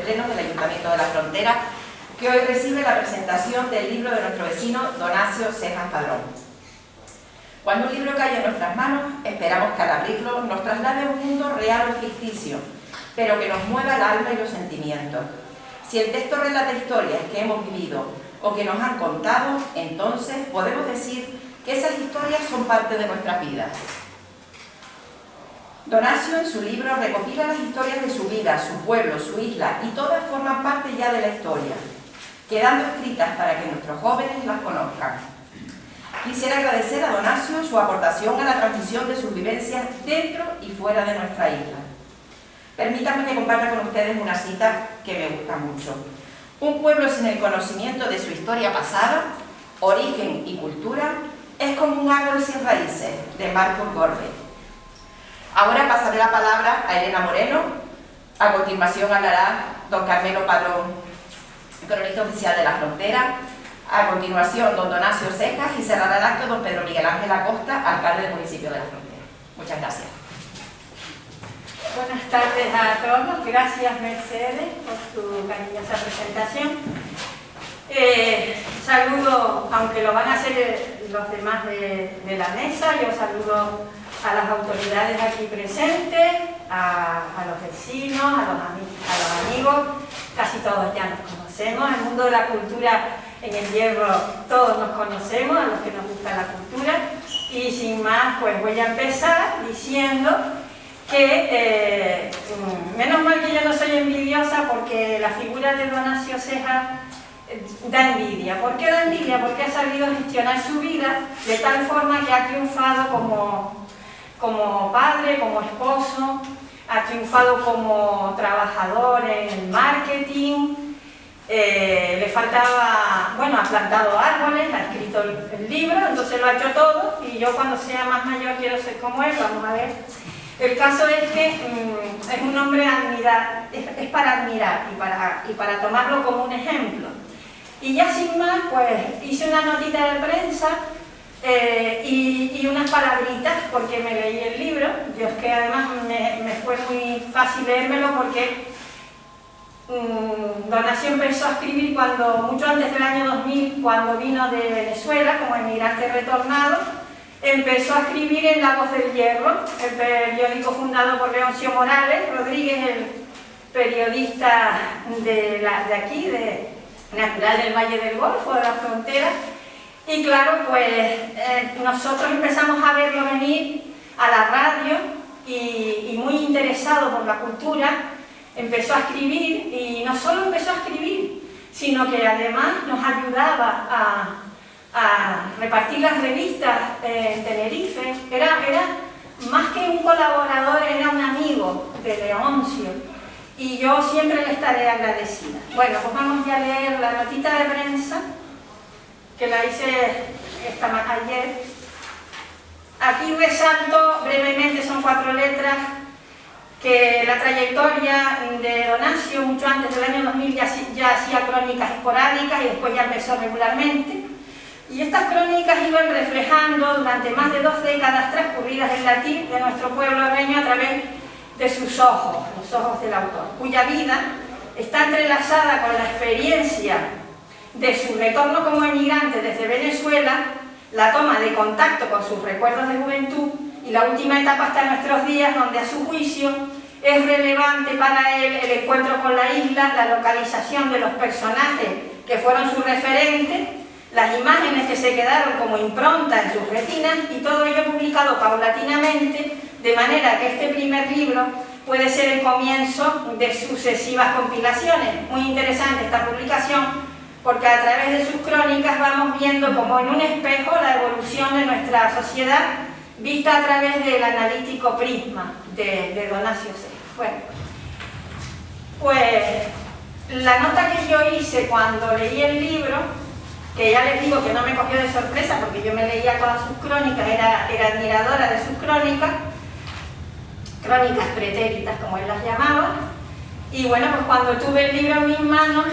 Pleno del Ayuntamiento de La Frontera, que hoy recibe la presentación del libro de nuestro vecino Donacio Cejas Padrón. Cuando un libro cae en nuestras manos, esperamos que al abrirlo nos traslade a un mundo real o ficticio, pero que nos mueva el alma y los sentimientos. Si el texto relata historias que hemos vivido o que nos han contado, entonces podemos decir que esas historias son parte de nuestras vidas. Donacio en su libro recopila las historias de su vida, su pueblo, su isla, y todas forman parte ya de la historia, quedando escritas para que nuestros jóvenes las conozcan. Quisiera agradecer a Donacio su aportación a la transmisión de sus vivencias dentro y fuera de nuestra isla. Permítanme que comparta con ustedes una cita que me gusta mucho. Un pueblo sin el conocimiento de su historia pasada, origen y cultura es como un árbol sin raíces, de Marcus Garvey. Ahora pasaré la palabra a Elena Moreno. A continuación hablará don Carmelo Padrón, cronista oficial de La Frontera. A continuación, don Donacio Cejas, y cerrará el acto don Pedro Miguel Ángel Acosta, alcalde del municipio de La Frontera. Muchas gracias. Buenas tardes a todos. Gracias, Mercedes, por tu cariñosa presentación. Saludo, aunque lo van a hacer los demás de la mesa, yo saludo a las autoridades aquí presentes, a los vecinos, a los amigos, casi todos ya nos conocemos. En el mundo de la cultura, en el Hierro, todos nos conocemos, a los que nos gusta la cultura. Y sin más, pues voy a empezar diciendo que menos mal que yo no soy envidiosa, porque la figura de Donacio Cejas da envidia. ¿Por qué da envidia? Porque ha sabido gestionar su vida de tal forma que ha triunfado como padre, como esposo, ha triunfado como trabajador en el marketing, le faltaba, bueno, ha plantado árboles, ha escrito el libro, entonces lo ha hecho todo, y yo cuando sea más mayor quiero ser como él, vamos a ver. El caso es que es un hombre es para admirar y para tomarlo como un ejemplo. Y ya sin más, pues hice una notita de prensa y unas palabritas, porque me leí el libro. Yo es que además me fue muy fácil leérmelo, porque Donacio empezó a escribir mucho antes del año 2000, cuando vino de Venezuela como emigrante retornado. Empezó a escribir en La Voz del Hierro, el periódico fundado por Leoncio Morales Rodríguez, el periodista de aquí, natural del Valle del Golfo, de La Frontera. Y claro, pues nosotros empezamos a verlo venir a la radio y muy interesado por la cultura, empezó a escribir, y no solo empezó a escribir, sino que además nos ayudaba a repartir las revistas en Tenerife. Era más que un colaborador, era un amigo de Leoncio, y yo siempre le estaré agradecida. Bueno, pues vamos ya a leer la notita de prensa, que la hice ayer. Aquí resalto brevemente, son 4 letras, que la trayectoria de Donacio, mucho antes del año 2000, ya hacía crónicas esporádicas, y después ya empezó regularmente. Y estas crónicas iban reflejando durante más de 2 décadas transcurridas en latín de nuestro pueblo reño a través de sus ojos, los ojos del autor, cuya vida está entrelazada con la experiencia de su retorno como emigrante desde Venezuela, la toma de contacto con sus recuerdos de juventud y la última etapa hasta nuestros días, donde a su juicio es relevante para él el encuentro con la isla, la localización de los personajes que fueron sus referentes, las imágenes que se quedaron como impronta en sus retinas, y todo ello publicado paulatinamente, de manera que este primer libro puede ser el comienzo de sucesivas compilaciones. Muy interesante esta publicación, porque a través de sus crónicas vamos viendo como en un espejo la evolución de nuestra sociedad, vista a través del analítico prisma de Donacio Cejas. Bueno, pues la nota que yo hice cuando leí el libro, que ya les digo que no me cogió de sorpresa porque yo me leía todas sus crónicas, era admiradora de sus crónicas pretéritas, como él las llamaba. Y bueno, pues cuando tuve el libro en mis manos,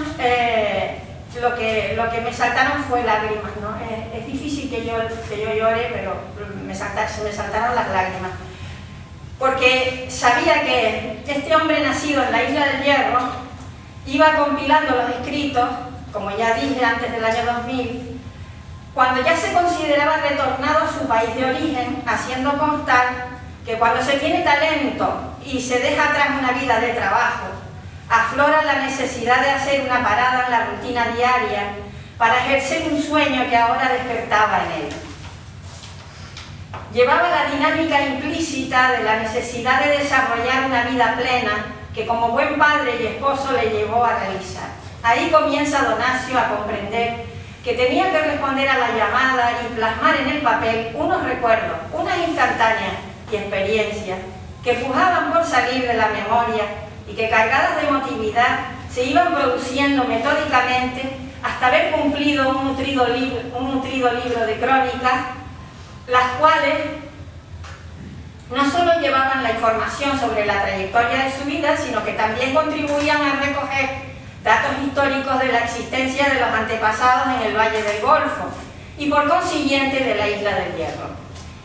lo que me saltaron fue lágrimas, ¿no? Es difícil que yo llore, pero se me saltaron las lágrimas, porque sabía que este hombre nacido en la Isla del Hierro iba compilando los escritos, como ya dije, antes del año 2000, cuando ya se consideraba retornado a su país de origen, haciendo constar que cuando se tiene talento y se deja atrás una vida de trabajo, aflora la necesidad de hacer una parada en la rutina diaria para ejercer un sueño que ahora despertaba en él. Llevaba la dinámica implícita de la necesidad de desarrollar una vida plena que como buen padre y esposo le llevó a realizar. Ahí comienza Donacio a comprender que tenía que responder a la llamada y plasmar en el papel unos recuerdos, unas instantáneas y experiencias que pujaban por salir de la memoria y que cargadas de emotividad se iban produciendo metódicamente hasta haber cumplido un nutrido libro de crónicas, las cuales no solo llevaban la información sobre la trayectoria de su vida, sino que también contribuían a recoger datos históricos de la existencia de los antepasados en el Valle del Golfo y por consiguiente de la Isla del Hierro.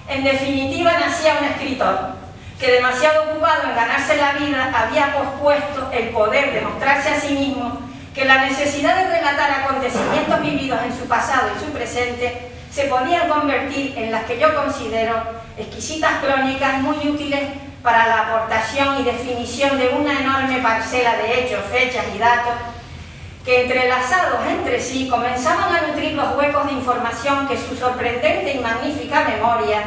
En definitiva, nacía un escritor que, demasiado ocupado en ganarse la vida, había pospuesto el poder demostrarse a sí mismo que la necesidad de relatar acontecimientos vividos en su pasado y su presente se podían convertir en las que yo considero exquisitas crónicas muy útiles para la aportación y definición de una enorme parcela de hechos, fechas y datos que, entrelazados entre sí, comenzaban a nutrir los huecos de información que su sorprendente y magnífica memoria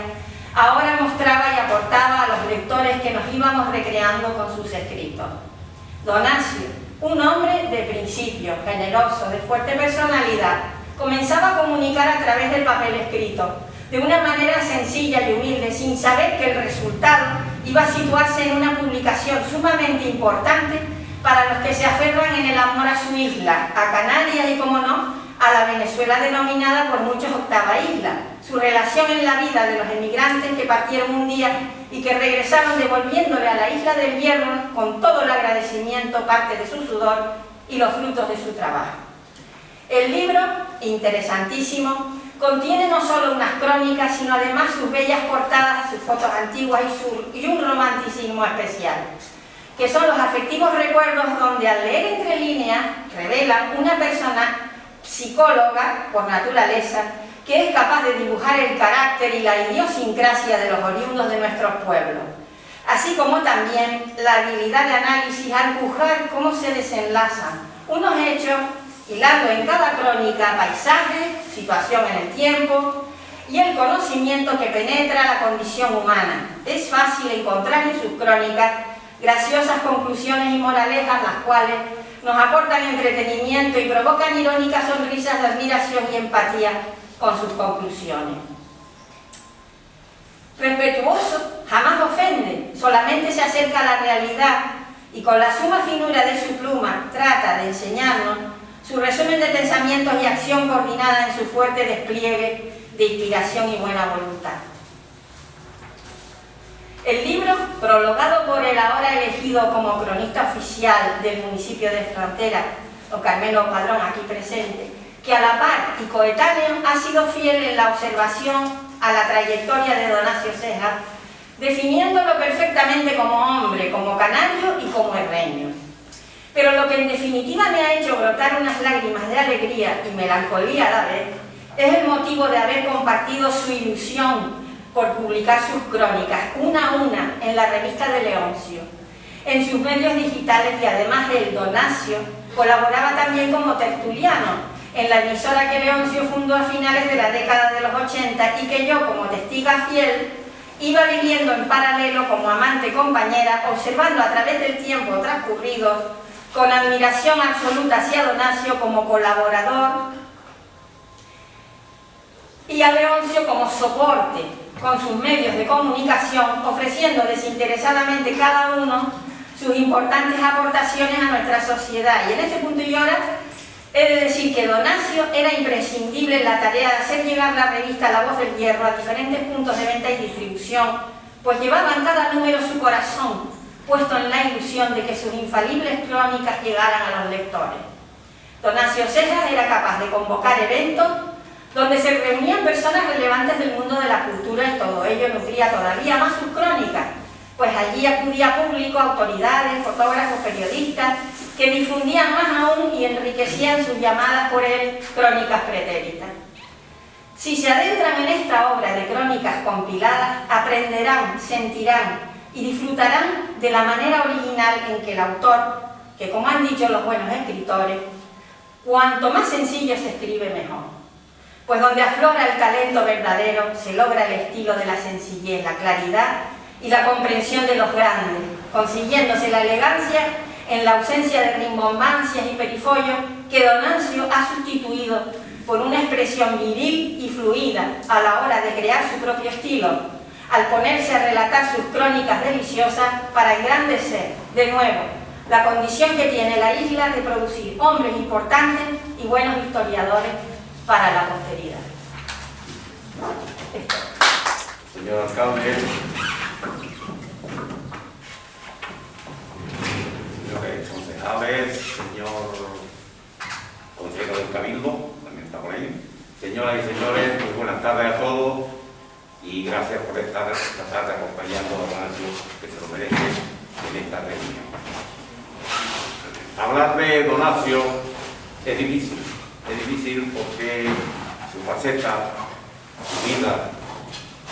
ahora mostraba y aportaba a los lectores que nos íbamos recreando con sus escritos. Donacio, un hombre de principios, generoso, de fuerte personalidad, comenzaba a comunicar a través del papel escrito, de una manera sencilla y humilde, sin saber que el resultado iba a situarse en una publicación sumamente importante para los que se aferran en el amor a su isla, a Canarias y, como no, a la Venezuela denominada por muchos octava isla, su relación en la vida de los emigrantes que partieron un día y que regresaron devolviéndole a la Isla del Hierro con todo el agradecimiento, parte de su sudor y los frutos de su trabajo. El libro, interesantísimo, contiene no solo unas crónicas, sino además sus bellas portadas, sus fotos antiguas y un romanticismo especial, que son los afectivos recuerdos donde, al leer entre líneas, revelan una persona psicóloga por naturaleza que es capaz de dibujar el carácter y la idiosincrasia de los oriundos de nuestros pueblos, así como también la habilidad de análisis al dibujar cómo se desenlazan unos hechos, hilando en cada crónica paisaje, situación en el tiempo y el conocimiento que penetra la condición humana. Es fácil encontrar en sus crónicas graciosas conclusiones y moralejas, las cuales nos aportan entretenimiento y provocan irónicas sonrisas de admiración y empatía con sus conclusiones. Respetuoso, jamás ofende, solamente se acerca a la realidad y con la suma finura de su pluma trata de enseñarnos su resumen de pensamientos y acción coordinada en su fuerte despliegue de inspiración y buena voluntad. El libro, prologado por el ahora elegido como cronista oficial del municipio de Frontera, don Carmelo Padrón, aquí presente, que a la par y coetáneo ha sido fiel en la observación a la trayectoria de Donacio Ceja, definiéndolo perfectamente como hombre, como canario y como herreño. Pero lo que en definitiva me ha hecho brotar unas lágrimas de alegría y melancolía a la vez es el motivo de haber compartido su ilusión por publicar sus crónicas, una a una, en la revista de Leoncio, en sus medios digitales, y además él, Donacio, colaboraba también como tertuliano en la emisora que Leoncio fundó a finales de la década de los 80 y que yo, como testiga fiel, iba viviendo en paralelo como amante y compañera, observando a través del tiempo transcurrido con admiración absoluta hacia Donacio como colaborador y a Leoncio como soporte con sus medios de comunicación, ofreciendo desinteresadamente cada uno sus importantes aportaciones a nuestra sociedad. Y en este punto y hora he de decir que Donacio era imprescindible en la tarea de hacer llegar la revista La Voz del Hierro a diferentes puntos de venta y distribución, pues llevaba en cada número su corazón puesto en la ilusión de que sus infalibles crónicas llegaran a los lectores. Donacio Cejas era capaz de convocar eventos donde se reunían personas relevantes del mundo de la cultura y todo ello nutría todavía más sus crónicas, pues allí acudía público, autoridades, fotógrafos, periodistas, que difundían más aún y enriquecían sus llamadas por él crónicas pretéritas. Si se adentran en esta obra de crónicas compiladas, aprenderán, sentirán y disfrutarán de la manera original en que el autor, que como han dicho los buenos escritores, cuanto más sencillo se escribe mejor, pues donde aflora el talento verdadero se logra el estilo de la sencillez, la claridad y la comprensión de los grandes, consiguiéndose la elegancia en la ausencia de rimbombancias y perifollos que Donancio ha sustituido por una expresión viril y fluida a la hora de crear su propio estilo, al ponerse a relatar sus crónicas deliciosas para engrandecer, de nuevo, la condición que tiene la isla de producir hombres importantes y buenos historiadores para la posteridad. Señor alcalde, señores concejales, señor consejero del Cabildo, también está por ahí. Señoras y señores, muy buenas tardes a todos y gracias por estar esta tarde acompañando a Donancio, que se lo merece en esta reunión. Hablar de Donancio es difícil porque su faceta, su vida,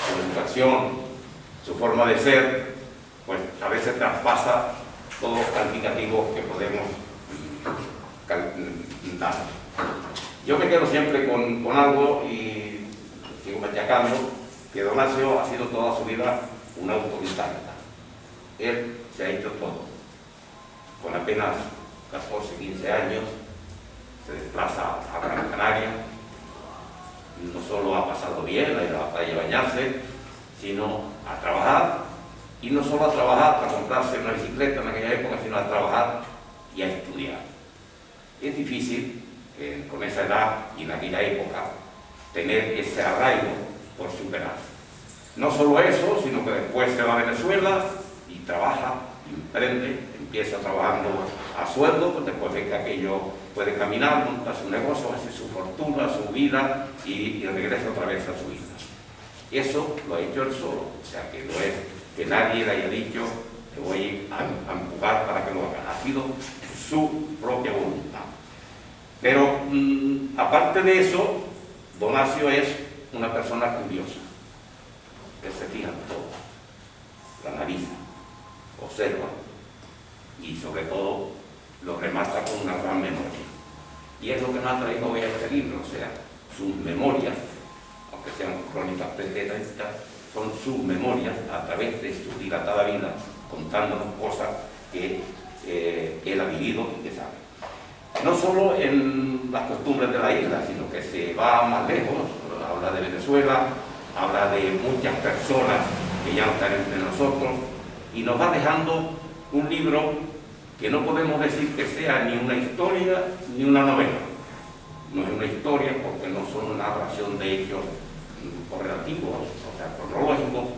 su educación, su forma de ser, pues a veces traspasa todos los calificativos que podemos dar. Yo me quedo siempre con algo y sigo machacando que Donancio ha sido toda su vida un autodidacta. Él se ha hecho todo. Con apenas 14, 15 años se desplaza a Gran Canaria. No solo ha pasado bien a ir a la playa a bañarse, sino a trabajar. Y no solo a trabajar para comprarse una bicicleta en aquella época, sino a trabajar y a estudiar. Es difícil con esa edad y en aquella época tener ese arraigo por superarse. No solo eso, sino que después se va a Venezuela y trabaja, emprende, empieza trabajando a sueldo, pues después de que aquello puede caminar, monta su negocio, hace su fortuna, su vida y regresa otra vez a su isla. Eso lo ha hecho él solo, o sea que no es que nadie le haya dicho te voy a empujar para que lo haga, ha sido su propia voluntad. Pero aparte de eso, Donancio es una persona curiosa, que se fija en todo, la analiza, observa y sobre todo lo remata con una gran memoria. Y es lo que nos ha traído hoy a este libro, o sea, sus memorias, aunque sean crónicas pretéritas, son sus memorias a través de su dilatada vida, contándonos cosas que él ha vivido y que sabe. No solo en las costumbres de la isla, sino que se va más lejos, habla de Venezuela, habla de muchas personas que ya no están entre nosotros y nos va dejando un libro que no podemos decir que sea ni una historia ni una novela. No es una historia porque no son una narración de hechos correlativos, o sea, cronológicos,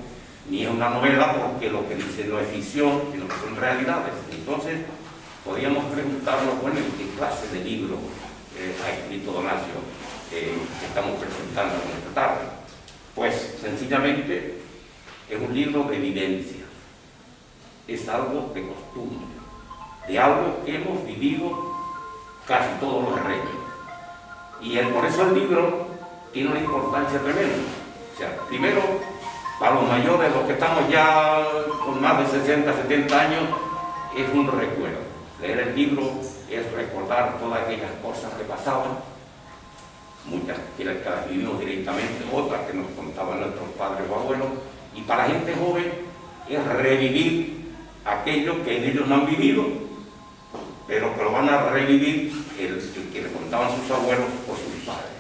ni es una novela porque lo que dice no es ficción, sino que son realidades. Entonces, podríamos preguntarnos, bueno, ¿en qué clase de libro ha escrito Donancio que estamos presentando en esta tarde? Pues, sencillamente, es un libro de vivencia. Es algo de costumbre, de algo que hemos vivido casi todos los reyes. Y por eso el libro tiene una importancia tremenda. O sea, primero, para los mayores, los que estamos ya con más de 60, 70 años, es un recuerdo. Leer el libro es recordar todas aquellas cosas que pasaban, muchas que las vivimos directamente, otras que nos contaban nuestros padres o abuelos, y para la gente joven es revivir aquello que ellos no han vivido, pero que lo van a revivir el que le contaban sus abuelos o sus padres.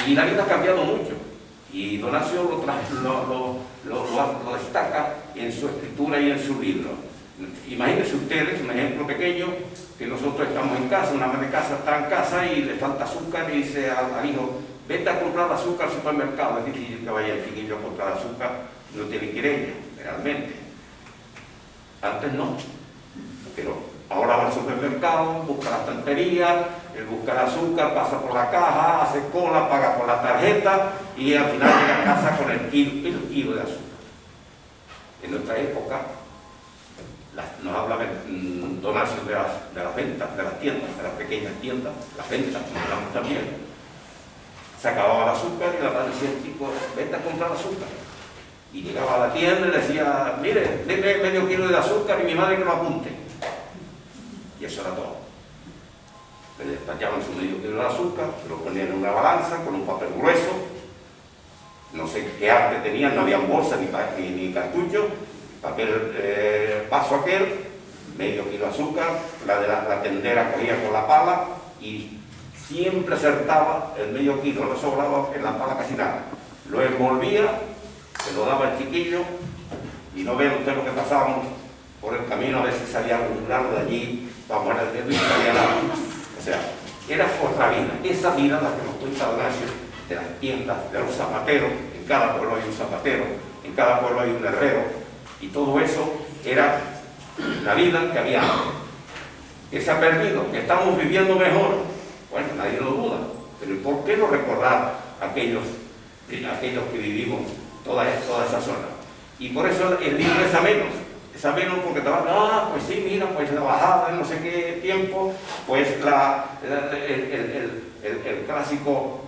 Y la vida ha cambiado mucho, y Donancio lo destaca en su escritura y en su libro. Imagínense ustedes, un ejemplo pequeño, que nosotros estamos en casa, una ama de casa está en casa y le falta azúcar y dice al hijo, vete a comprar azúcar al supermercado. Es difícil que vaya el chiquillo a comprar azúcar, no tiene que ir ella, realmente. Antes no, pero ahora va al supermercado, busca la estantería, él busca el azúcar, pasa por la caja, hace cola, paga por la tarjeta y al final llega a casa con el kilo de azúcar. En nuestra época Nos habla Donacio de las ventas, de las tiendas, de las pequeñas tiendas, las ventas, como hablamos también. Se acababa el azúcar y la madre decía, chico, vete a comprar azúcar. Y llegaba a la tienda y le decía, mire, deme medio kilo de azúcar y mi madre que lo apunte. Y eso era todo. Le despachaban su medio kilo de azúcar, lo ponían en una balanza con un papel grueso, no sé qué arte tenían, no había bolsa ni cartucho, papel paso aquel, medio kilo de azúcar, la tendera cogía con la pala y siempre acertaba el medio kilo, no sobraba en la pala casi nada. Lo envolvía, se lo daba al chiquillo y no vean ustedes lo que pasábamos por el camino, a ver si salía algún grano de allí, vamos a ver el dedo y no salía nada. O sea, era otra vida. Esa vida la que nos cuenta Donacio de las tiendas, de los zapateros, en cada pueblo hay un zapatero, en cada pueblo hay un herrero, y todo eso era la vida que había antes. Que se ha perdido, que estamos viviendo mejor, bueno, nadie lo duda, pero ¿por qué no recordar a aquellos que vivimos toda esa zona? Y por eso el libro es ameno porque te van a, pues sí, mira, pues la bajada en no sé qué tiempo, pues el clásico,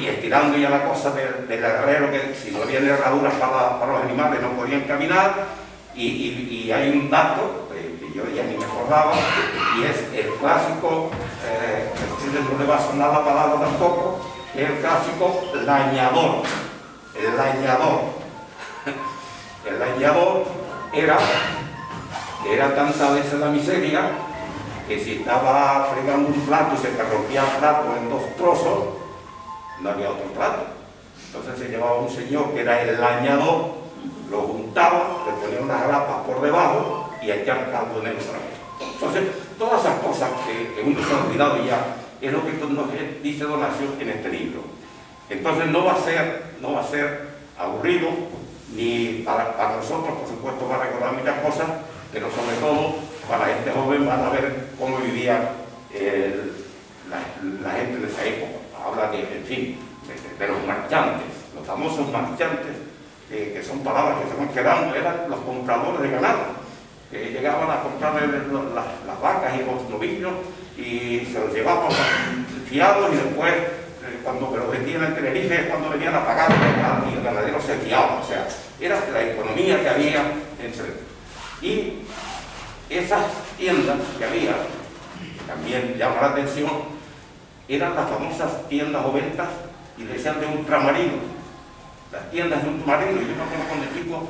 y estirando ya la cosa del herrero, que si no había herraduras para los animales no podían caminar, y hay un dato, que yo ya ni me acordaba, y es el clásico, no le va a sonar la palabra tampoco, que es el clásico lañador. El lañador era tanta veces la miseria que si estaba fregando un plato y se te rompía el plato en dos trozos, no había otro plato. Entonces se llevaba un señor que era el lañador, lo juntaba, le ponía unas grapas por debajo y echaba caldo negro otra vez. Entonces, todas esas cosas que uno se ha olvidado ya, es lo que nos dice Donacio en este libro. Entonces no va a ser aburrido, ni para nosotros, por supuesto, va a recordar muchas cosas, pero sobre todo para este joven van a ver cómo vivía la gente de esa época. Habla en fin, de los marchantes, los famosos marchantes, que son palabras que se van quedando, eran los compradores de ganado, que llegaban a comprar las vacas y los novillos y se los llevaban fiados, y después cuando los vendían en Tenerife, cuando venían a pagar y el ganadero se fiaba. O sea, era la economía que había y esas tiendas que había, que también llama la atención, eran las famosas tiendas o ventas, y le decían de ultramarino, las tiendas de ultramarino. Yo me acuerdo cuando el chico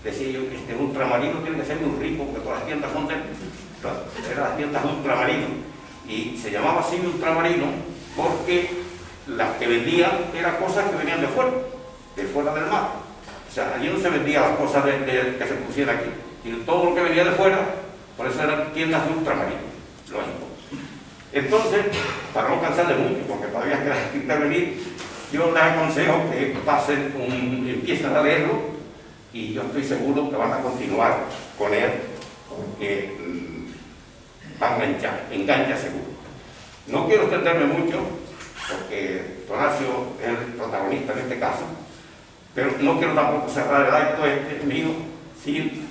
decía yo, este ultramarino tiene que ser muy rico, porque todas las tiendas son eran las tiendas de ultramarino, y se llamaba así ultramarino porque las que vendían eran cosas que venían de fuera del mar. O sea, allí no se vendían las cosas que se pusieran aquí, sino todo lo que venía de fuera. Por eso eran tiendas de ultramarino, lógico. Entonces, para no cansarle mucho, porque todavía queda que intervenir, yo les aconsejo que empiecen a leerlo, y yo estoy seguro que van a continuar con él, porque va a engancha seguro. No quiero extenderme mucho, porque Donacio es el protagonista en este caso, pero no quiero tampoco cerrar el acto mío sin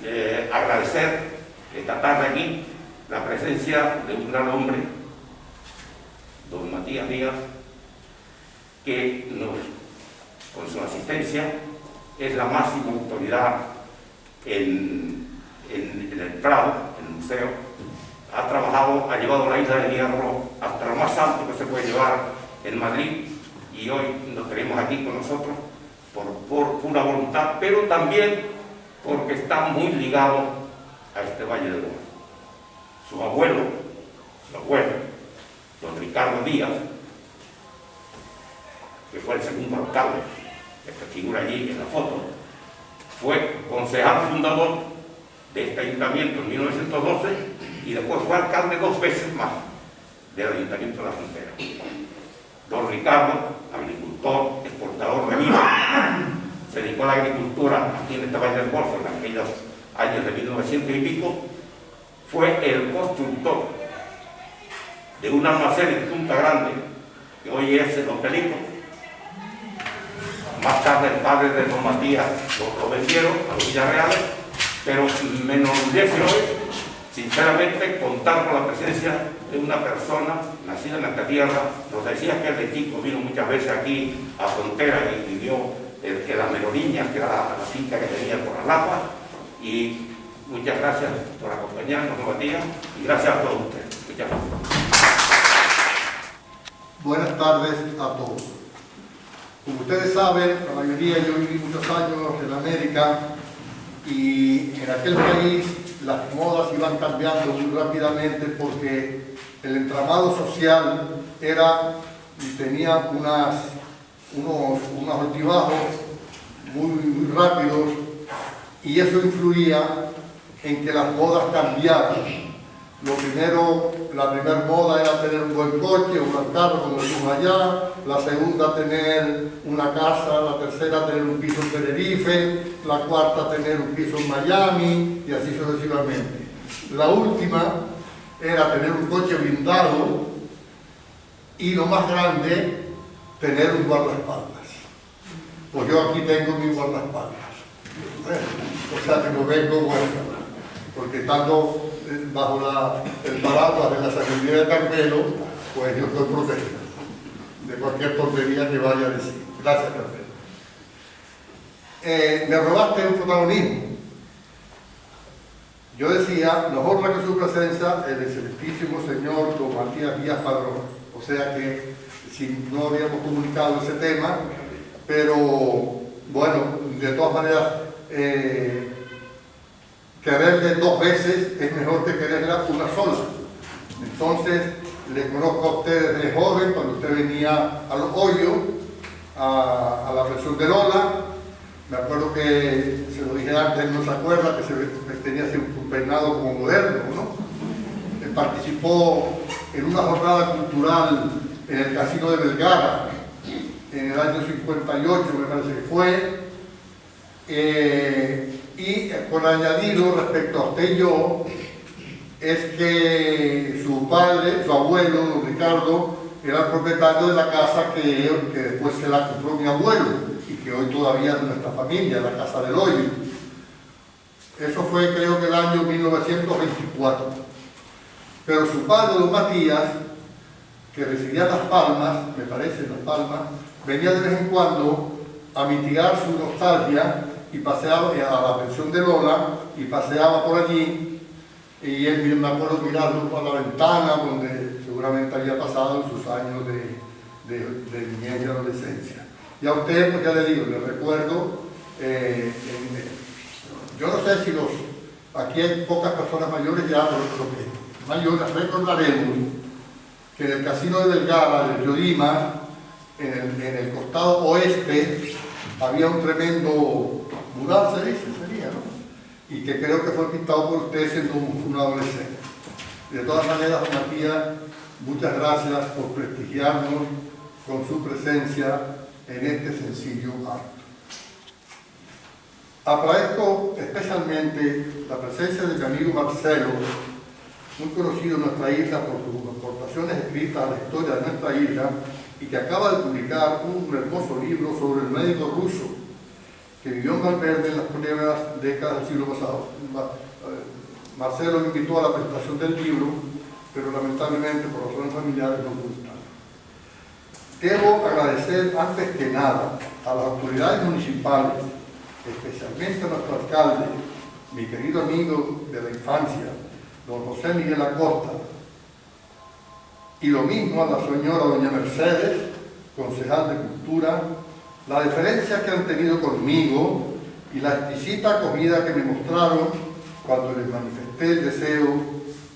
agradecer esta tarde aquí la presencia de un gran hombre, don Matías Díaz, que con su asistencia es la máxima autoridad en el Prado, en el museo. Ha llevado la isla de Hierro hasta lo más alto que se puede llevar en Madrid, y hoy nos tenemos aquí con nosotros por pura voluntad, pero también porque está muy ligado a este Valle de Lomas. Su abuelo, don Ricardo Díaz, que fue el segundo alcalde, que figura allí en la foto, fue concejal fundador de este ayuntamiento en 1912, y después fue alcalde 2 veces más del Ayuntamiento de la Frontera. Don Ricardo, agricultor, exportador de vino, se dedicó a la agricultura aquí en este Valle del Golfo en aquellos años de 1900 y pico. Fue el constructor de un almacén en Punta Grande, que hoy es el Hotelito. Más tarde el padre de don Matías lo vendieron a los Villarreales, pero me enorgullece hoy, sinceramente, contar con la presencia de una persona nacida en esta tierra. Nos decía que el de chico vino muchas veces aquí a Frontera y vio que la Meloriña, que era la finca que tenía por las Lapas, y muchas gracias por acompañarnos, Matías, y gracias a todos ustedes. Muchas gracias. Buenas tardes a todos. Como ustedes saben, la mayoría, yo viví muchos años en América y en aquel país las modas iban cambiando muy rápidamente porque el entramado social tenía unos altibajos muy rápidos y eso influía en que las modas cambiaran. La primera moda era tener un buen coche, un buen carro, como decimos allá. La segunda, tener una casa. La tercera, tener un piso en Tenerife. La cuarta, tener un piso en Miami, y así sucesivamente. La última era tener un coche blindado y, lo más grande, tener un guardaespaldas. Pues yo aquí tengo mi guardaespaldas. O sea que no vengo bueno, porque estando bajo el paraguas de la sabiduría de Carmelo, pues yo estoy protegido de cualquier tontería que vaya a decir. Gracias, Carmelo. Me robaste un protagonismo. Yo decía, nos honra que su presencia el excelentísimo señor don Matías Díaz Padrón. O sea que si no habíamos comunicado ese tema, pero bueno, de todas maneras, quererle dos veces es mejor que quererla una sola. Entonces, le conozco a usted desde joven, cuando usted venía al hoyo, a la versión de Lola. Me acuerdo que, se lo dije antes, no se acuerda, que tenía así un peinado como moderno, ¿no? Él participó en una jornada cultural en el Casino de Vergara, en el año 58, me parece que fue. Y con añadido respecto a usted y yo, es que su padre, su abuelo, don Ricardo, era el propietario de la casa que después se la compró mi abuelo y que hoy todavía es de nuestra familia, la Casa del Hoyo. Eso fue, creo que el año 1924. Pero su padre, don Matías, que residía en Las Palmas, me parece, en Las Palmas, venía de vez en cuando a mitigar su nostalgia y paseaba a la pensión de Lola y paseaba por allí, y él, me acuerdo, mirando por la ventana donde seguramente había pasado en sus años de niñez y adolescencia. Y a usted, pues ya le digo, le recuerdo, yo no sé si aquí hay pocas personas mayores ya, pero creo que mayores recordaremos que en el Casino de Vergara, del Yodima, en el costado oeste, había un tremendo mural, sería, ¿no? Y que creo que fue pintado por usted siendo un adolescente. De todas maneras, Matías, muchas gracias por prestigiarnos con su presencia en este sencillo acto. Agradezco especialmente la presencia de mi amigo Marcelo, muy conocido en nuestra isla por sus aportaciones escritas a la historia de nuestra isla, y que acaba de publicar un hermoso libro sobre el médico ruso que vivió en Valverde en las primeras décadas del siglo pasado. Marcelo me invitó a la presentación del libro, pero lamentablemente por razones familiares no pude estar. Debo agradecer antes que nada a las autoridades municipales, especialmente a nuestro alcalde, mi querido amigo de la infancia, don José Miguel Acosta, y lo mismo a la señora doña Mercedes, concejal de Cultura, la deferencia que han tenido conmigo y la exquisita acogida que me mostraron cuando les manifesté el deseo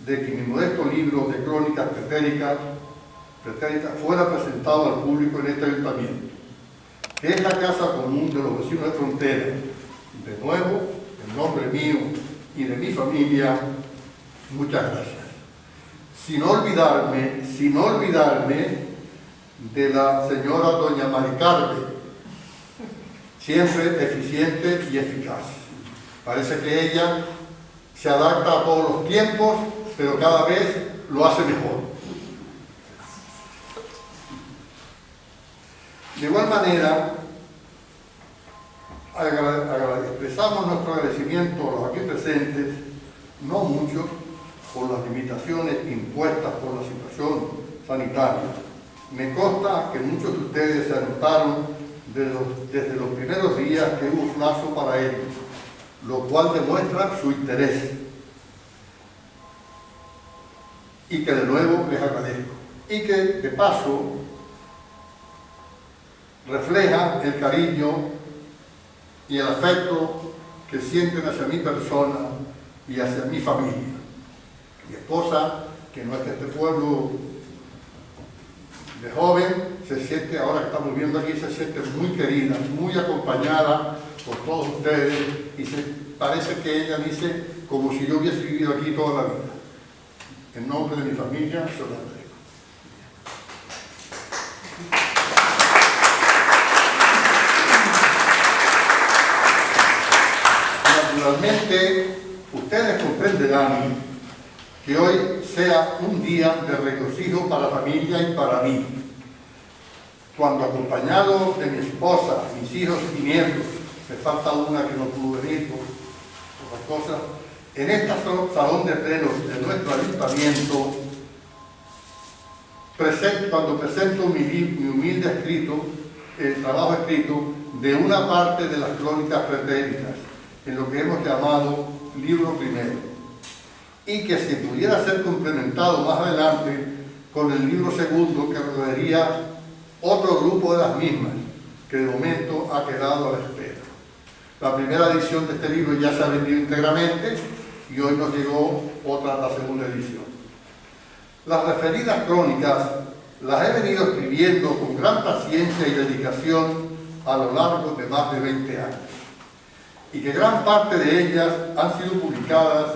de que mi modesto libro de crónicas pretéritas fuera presentado al público en este ayuntamiento, que es la casa común de los vecinos de Frontera. De nuevo, en nombre mío y de mi familia, muchas gracias. Sin olvidarme de la señora doña Mari Carmen, siempre eficiente y eficaz. Parece que ella se adapta a todos los tiempos, pero cada vez lo hace mejor. De igual manera, expresamos nuestro agradecimiento a los aquí presentes, no mucho, por las limitaciones impuestas por la situación sanitaria. Me consta que muchos de ustedes se anotaron desde los primeros días que hubo plazo para ellos, lo cual demuestra su interés y que de nuevo les agradezco. Y que de paso refleja el cariño y el afecto que sienten hacia mi persona y hacia mi familia. Mi esposa, que no es que este pueblo de joven, se siente, ahora que estamos viendo aquí, se siente muy querida, muy acompañada por todos ustedes, y parece que ella dice como si yo hubiese vivido aquí toda la vida. En nombre de mi familia, se lo agradezco. Naturalmente, ustedes comprenderán que hoy sea un día de regocijo para la familia y para mí, cuando acompañado de mi esposa, mis hijos y nietos, me falta una que no pudo venir por otras cosas, en este salón de plenos de nuestro ayuntamiento, cuando presento mi humilde escrito, el trabajo escrito de una parte de las crónicas pretéritas, en lo que hemos llamado libro primero, y que se pudiera ser complementado más adelante con el libro segundo, que rodearía otro grupo de las mismas, que de momento ha quedado a la espera. La primera edición de este libro ya se ha vendido íntegramente y hoy nos llegó la segunda edición. Las referidas crónicas las he venido escribiendo con gran paciencia y dedicación a lo largo de más de 20 años, y que gran parte de ellas han sido publicadas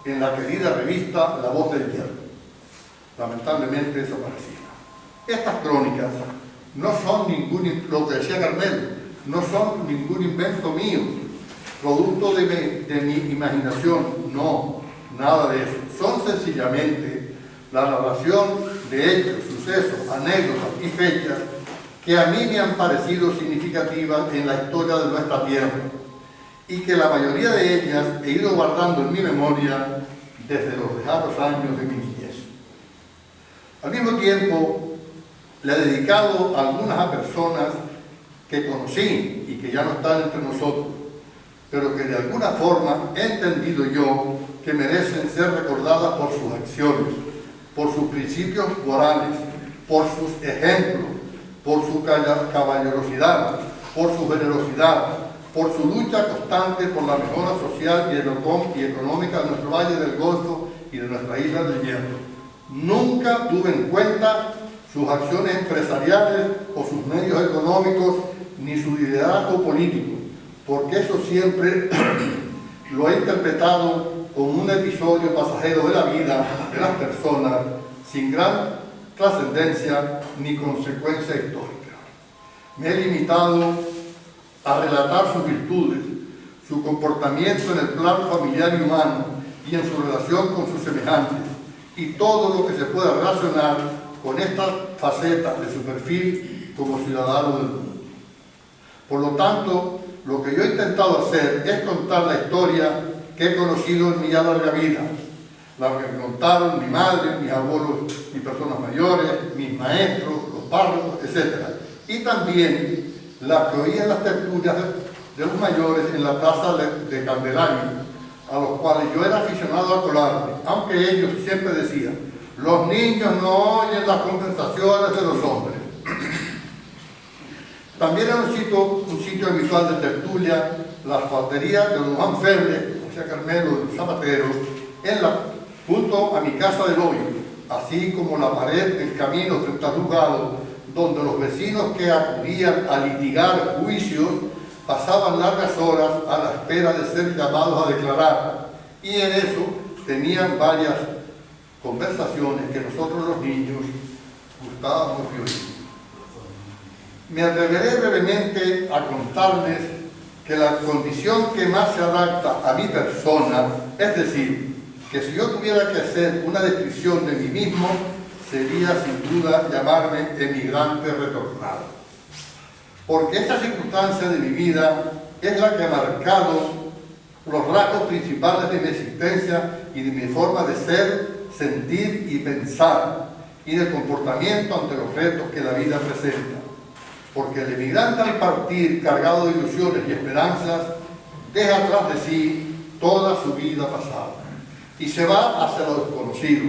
en la querida revista La Voz del Hierro, lamentablemente desaparecida. Estas crónicas no son lo que decía Carmelo, no son ningún invento mío, producto de mi imaginación, no, nada de eso. Son sencillamente la narración de hechos, sucesos, anécdotas y fechas que a mí me han parecido significativas en la historia de nuestra tierra, y que la mayoría de ellas he ido guardando en mi memoria desde los lejanos años de mi niñez. Al mismo tiempo, le he dedicado algunas a personas que conocí y que ya no están entre nosotros, pero que de alguna forma he entendido yo que merecen ser recordadas por sus acciones, por sus principios morales, por sus ejemplos, por su caballerosidad, por su generosidad, por su lucha constante por la mejora social y económica de nuestro Valle del Golfo y de nuestra isla del Hierro. Nunca tuve en cuenta sus acciones empresariales o sus medios económicos, ni su liderazgo político, porque eso siempre lo he interpretado como un episodio pasajero de la vida de las personas, sin gran trascendencia ni consecuencia histórica. Me he limitado a relatar sus virtudes, su comportamiento en el plano familiar y humano y en su relación con sus semejantes, y todo lo que se pueda relacionar con esta faceta de su perfil como ciudadano del mundo. Por lo tanto, lo que yo he intentado hacer es contar la historia que he conocido en mi ya larga vida, la que me contaron mi madre, mis abuelos y personas mayores, mis maestros, los párrocos, etc. Y también la que oía en las tertulias de los mayores en la plaza de Candelaria, a los cuales yo era aficionado a colarme, aunque ellos siempre decían: los niños no oyen las conversaciones de los hombres. También era un sitio habitual de tertulia, las falterías de don Juan Feble, José Carmelo, el zapatero, junto a mi casa del hoyo, así como la pared del camino frente al juzgado, donde los vecinos que acudían a litigar juicios pasaban largas horas a la espera de ser llamados a declarar, y en eso tenían varias conversaciones que nosotros los niños gustábamos de oír. Me atreveré brevemente a contarles que la condición que más se adapta a mi persona, es decir, que si yo tuviera que hacer una descripción de mí mismo, sería sin duda llamarme emigrante retornado. Porque esa circunstancia de mi vida es la que ha marcado los rasgos principales de mi existencia y de mi forma de ser, sentir y pensar, y del comportamiento ante los retos que la vida presenta. Porque el emigrante al partir cargado de ilusiones y esperanzas deja atrás de sí toda su vida pasada y se va hacia lo desconocido.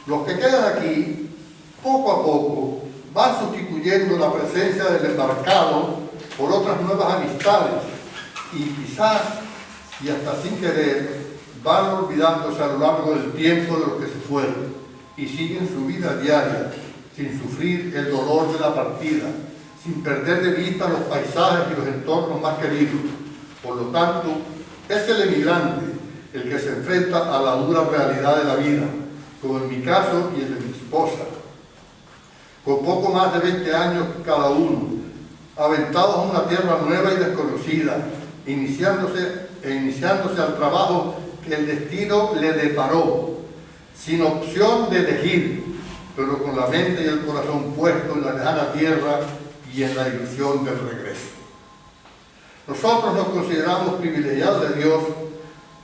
Los que quedan aquí, poco a poco, van sustituyendo la presencia del embarcado por otras nuevas amistades y quizás, y hasta sin querer, van olvidándose a lo largo del tiempo de los que se fueron y siguen su vida diaria sin sufrir el dolor de la partida, sin perder de vista los paisajes y los entornos más queridos. Por lo tanto, es el emigrante el que se enfrenta a la dura realidad de la vida, como en mi caso y el de mi esposa, con poco más de 20 años cada uno, aventados a una tierra nueva y desconocida, iniciándose al trabajo que el destino le deparó, sin opción de elegir, pero con la mente y el corazón puestos en la lejana tierra y en la ilusión del regreso. Nosotros nos consideramos privilegiados de Dios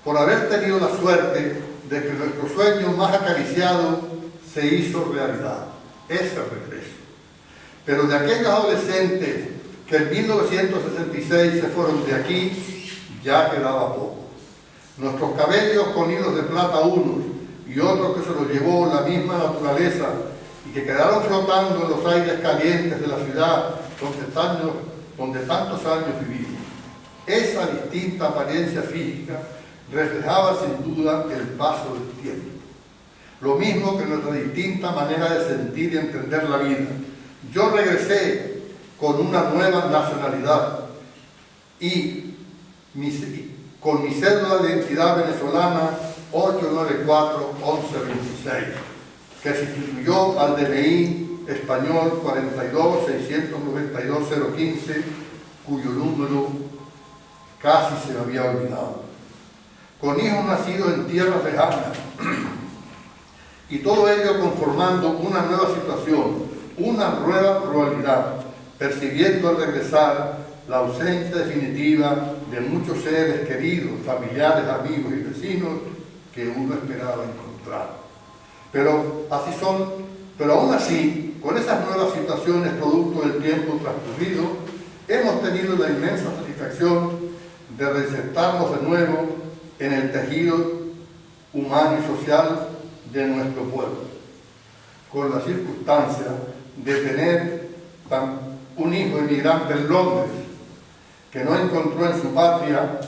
por haber tenido la suerte de que nuestro sueño más acariciado se hizo realidad, ese regreso. Pero de aquellos adolescentes que en 1966 se fueron de aquí, ya quedaba poco. Nuestros cabellos con hilos de plata unos y otros que se los llevó la misma naturaleza y que quedaron flotando en los aires calientes de la ciudad donde tantos años vivimos. Esa distinta apariencia física reflejaba sin duda el paso del tiempo. Lo mismo que nuestra distinta manera de sentir y entender la vida. Yo regresé con una nueva nacionalidad y con mi cédula de identidad venezolana 894-1126, que sustituyó al DNI español 42-692-015, cuyo número casi se me había olvidado. Con hijos nacidos en tierras lejanas, y todo ello conformando una nueva situación, una nueva realidad, percibiendo al regresar la ausencia definitiva de muchos seres queridos, familiares, amigos y vecinos que uno esperaba encontrar. Pero aún así, con esas nuevas situaciones producto del tiempo transcurrido, hemos tenido la inmensa satisfacción de reinsertarnos de nuevo en el tejido humano y social de nuestro pueblo, con la circunstancia de tener un hijo emigrante en Londres que no encontró en su patria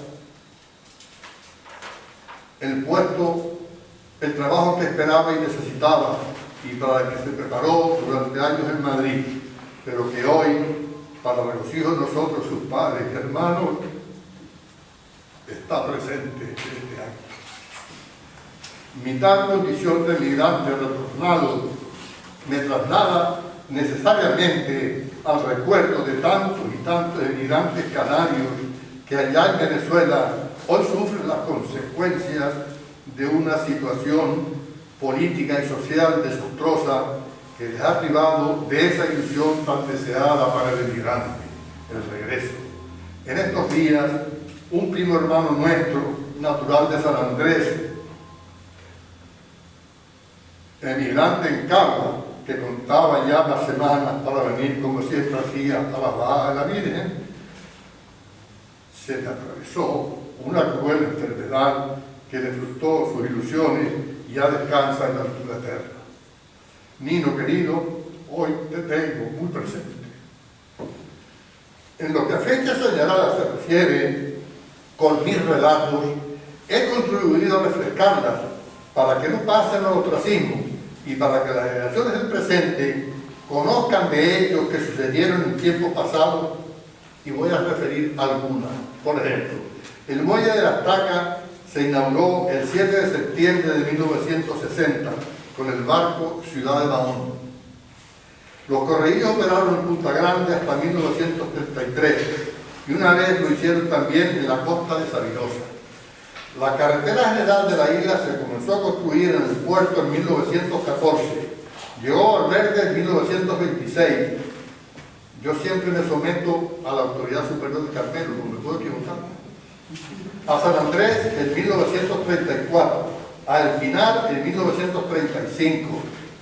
el trabajo que esperaba y necesitaba y para el que se preparó durante años en Madrid, pero que hoy, para regocijo de nosotros, sus padres y hermanos, está presente este año. Mi tal condición de migrante retornado me traslada necesariamente al recuerdo de tantos y tantos emigrantes canarios que allá en Venezuela hoy sufren las consecuencias de una situación política y social desastrosa que les ha privado de esa ilusión tan deseada para el emigrante, el regreso. En estos días, un primo hermano nuestro, natural de San Andrés, emigrante en Cagua, que contaba ya las semanas para venir, como siempre hacía, a la bajada de la Virgen, se le atravesó una cruel enfermedad que le frustró sus ilusiones y ya descansa en la altura eterna. Nino querido, hoy te tengo muy presente. En lo que a fecha señalada se refiere, con mis relatos, he contribuido a refrescarlas para que no pasen al ostracismo y para que las generaciones del presente conozcan de hechos que sucedieron en tiempos pasados, y voy a referir algunas. Por ejemplo, el muelle de la Estaca se inauguró el 7 de septiembre de 1960 con el barco Ciudad de Mahón. Los correíos operaron en Punta Grande hasta 1933 y una vez lo hicieron también en la costa de Sabirosa. La carretera general de la isla se comenzó a construir en el puerto en 1914, llegó al verde en 1926, Yo siempre me someto a la autoridad superior del Carmelo, no me puedo equivocar. A San Andrés en 1934, a El Pinar en 1935,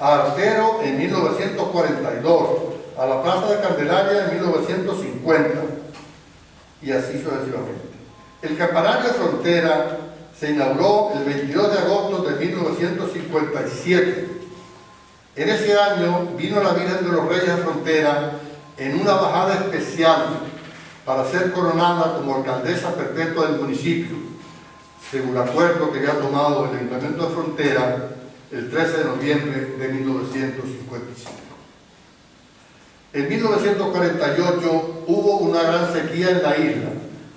a Artero en 1942, a la Plaza de Candelaria en 1950, y así sucesivamente. El campanario de frontera se inauguró el 22 de agosto de 1957. En ese año vino la Virgen de los Reyes de Frontera en una bajada especial para ser coronada como alcaldesa perpetua del municipio, según el acuerdo que había tomado el Ayuntamiento de Frontera el 13 de noviembre de 1955. En 1948 hubo una gran sequía en la isla,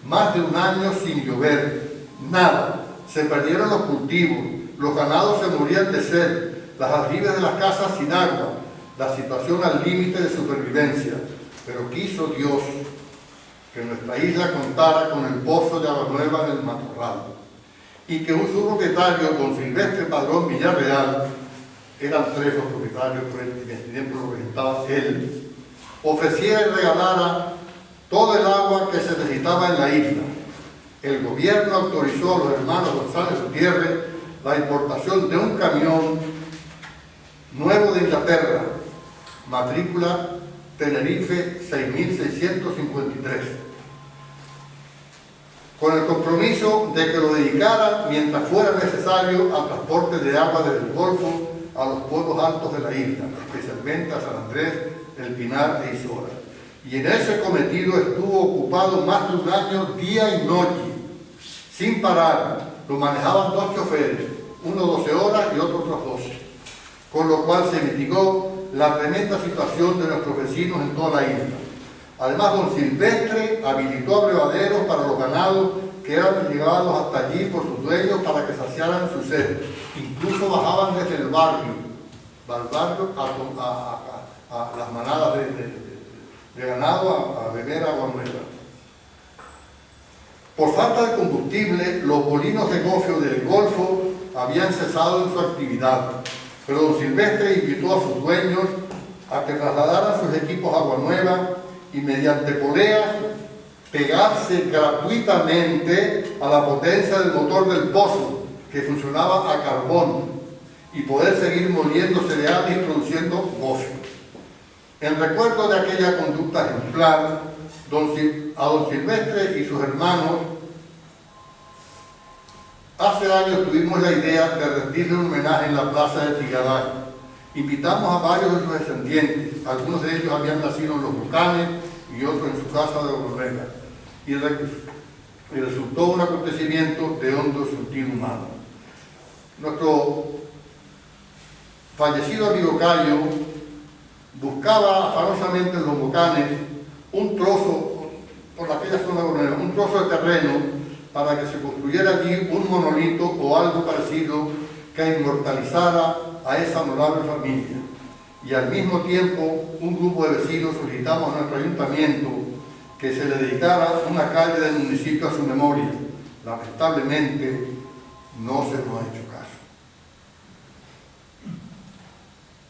más de un año sin llover, nada, se perdieron los cultivos, los ganados se morían de sed, las aljibes de las casas sin agua, la situación al límite de supervivencia, pero quiso Dios que nuestra isla contara con el pozo de agua nueva del Matorral y que un subpropietario, don Silvestre Padrón Villarreal, eran 3 los propietarios, por en este tiempo lo regentaba él, ofreciera y regalara todo el agua que se necesitaba en la isla. El gobierno autorizó a los hermanos González Gutiérrez la importación de un camión nuevo de Inglaterra, matrícula Tenerife 6653, con el compromiso de que lo dedicara mientras fuera necesario al transporte de agua desde el Golfo a los pueblos altos de la isla, especialmente a San Andrés, El Pinar e Isora. Y en ese cometido estuvo ocupado más de un año, día y noche, sin parar. Lo manejaban 2 choferes, uno 12 horas y otro otras 12, con lo cual se mitigó la tremenda situación de nuestros vecinos en toda la isla. Además, don Silvestre habilitó abrevaderos para los ganados que eran llevados hasta allí por sus dueños para que saciaran su sed. Incluso bajaban desde el barrio a las manadas de ganado a beber agua nueva. Por falta de combustible, los molinos de gofio del Golfo habían cesado en su actividad, pero don Silvestre invitó a sus dueños a que trasladaran sus equipos a agua nueva y mediante poleas pegarse gratuitamente a la potencia del motor del pozo, que funcionaba a carbón, y poder seguir moliendo cereales y produciendo gofio. En recuerdo de aquella conducta ejemplar, a don Silvestre y sus hermanos, hace años tuvimos la idea de rendirle un homenaje en la plaza de Tigaday. Invitamos a varios de sus descendientes, algunos de ellos habían nacido en los volcanes y otros en su casa de Borrega, y resultó un acontecimiento de hondo sentido humano. Nuestro fallecido amigo Cayo buscaba afanosamente en los volcanes un trozo, por aquella zona de Borrega, un trozo de terreno para que se construyera allí un monolito o algo parecido que inmortalizara a esa honorable familia. Y al mismo tiempo, un grupo de vecinos solicitamos a nuestro ayuntamiento que se le dedicara una calle del municipio a su memoria. Lamentablemente, no se nos ha hecho caso.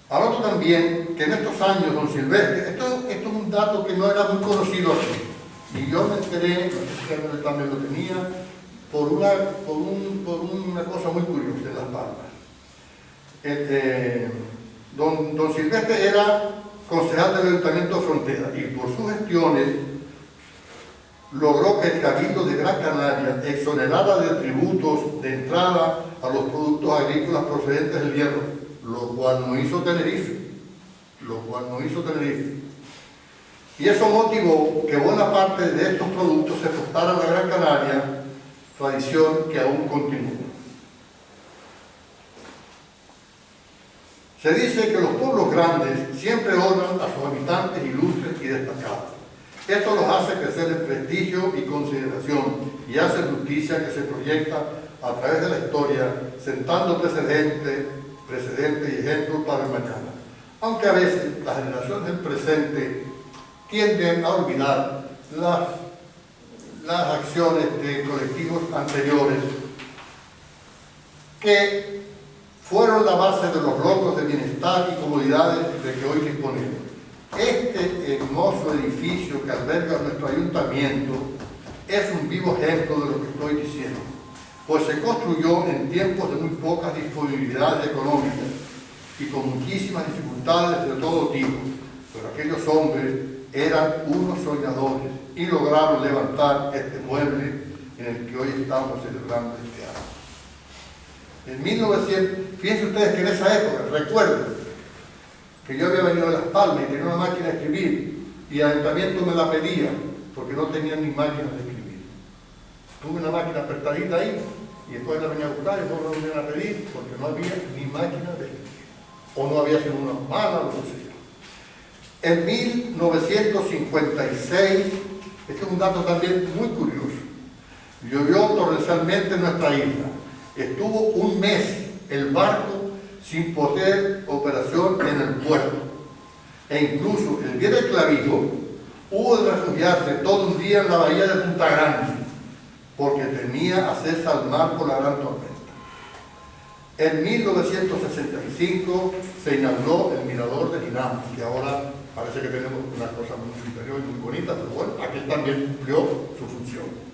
Al otro también, que en estos años, don Silvestre, esto es un dato que no era muy conocido aquí, y yo me enteré, no sé si él también lo tenía, por una cosa muy curiosa en Las Palmas. Don Silvestre era concejal del Ayuntamiento de Frontera y por sus gestiones logró que el Cabildo de Gran Canaria exonerara de tributos de entrada a los productos agrícolas procedentes del hierro, lo cual no hizo Tenerife. Y eso motivó que buena parte de estos productos se exportaran a Gran Canaria, tradición que aún continúa. Se dice que los pueblos grandes siempre honran a sus habitantes ilustres y destacados. Esto los hace crecer en prestigio y consideración y hace justicia que se proyecta a través de la historia, sentando precedentes y ejemplos para el mañana. Aunque a veces las generaciones del presente tienden a olvidar las acciones de colectivos anteriores que fueron la base de los logros de bienestar y comodidades de que hoy disponemos. Este hermoso edificio que alberga nuestro ayuntamiento es un vivo ejemplo de lo que estoy diciendo, pues se construyó en tiempos de muy pocas disponibilidades económicas y con muchísimas dificultades de todo tipo, pero aquellos hombres eran unos soñadores y lograron levantar este mueble en el que hoy estamos celebrando este año. En 1900, fíjense ustedes que en esa época, recuerdo que yo había venido de Las Palmas y tenía una máquina de escribir y el ayuntamiento me la pedía porque no tenía ni máquina de escribir. Tuve una máquina apertadita ahí y después la venía a buscar y no la volvieron a pedir porque no había ni máquina de escribir. O no había sido una mala, no sé. En 1956, este es un dato también muy curioso, llovió torrencialmente en nuestra isla. Estuvo un mes el barco sin poder operación en el puerto. E incluso el día del clavijo hubo de refugiarse todo un día en la bahía de Punta Grande, porque temía hacerse al mar por la gran tormenta. En 1965 se inauguró el mirador de Dinamo, que ahora parece que tenemos una cosa muy superior y muy bonita, pero bueno, aquel también cumplió su función.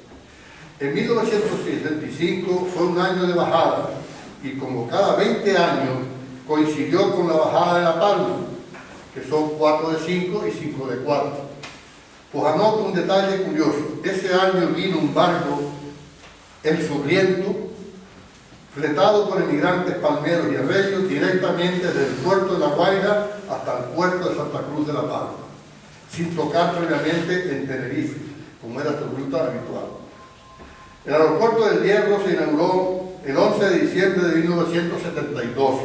En 1965 fue un año de bajada, y como cada 20 años coincidió con la bajada de La Palma, que son 4 de 5 y 5 de 4. Pues anoto un detalle curioso. Ese año vino un barco, el Surriento, fletado por emigrantes palmeros y arreyos directamente desde el puerto de La Guaira hasta el puerto de Santa Cruz de La Palma, sin tocar previamente en Tenerife, como era su ruta habitual. El aeropuerto del Hierro se inauguró el 11 de diciembre de 1972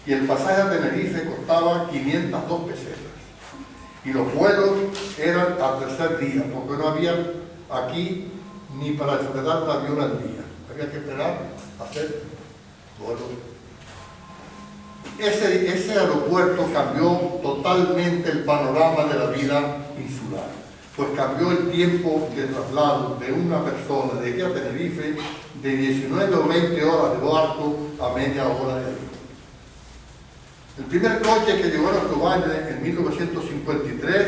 y el pasaje a Tenerife costaba 502 pesetas. Y los vuelos eran al tercer día, porque no había aquí ni para despegar un avión al día. Había que esperar a hacer vuelos. Ese aeropuerto cambió totalmente el panorama de la vida insular, pues cambió el tiempo de traslado de una persona de aquí a Tenerife de 19 o 20 horas de barco a media hora de avión. El primer coche que llegó a nuestro valle en 1953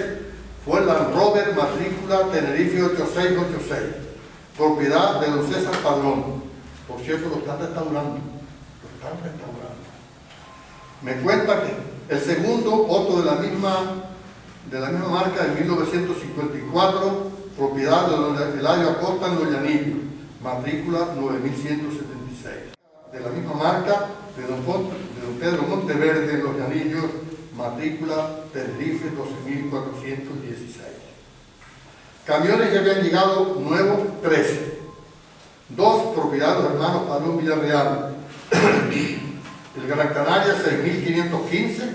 fue el Land Rover matrícula Tenerife 8686, propiedad de don César Padrón. Por cierto, lo están restaurando. Me cuenta que el segundo, otro de la misma marca de 1954, propiedad de don Eladio Acosta en Los Llanillos, matrícula 9176. De la misma marca de don Pedro Monteverde en Los Llanillos, matrícula Tenerife 12416. Camiones que habían llegado nuevos, 13. 2 propiedad de los hermanos Padrón Villarreal. El Gran Canaria 6515,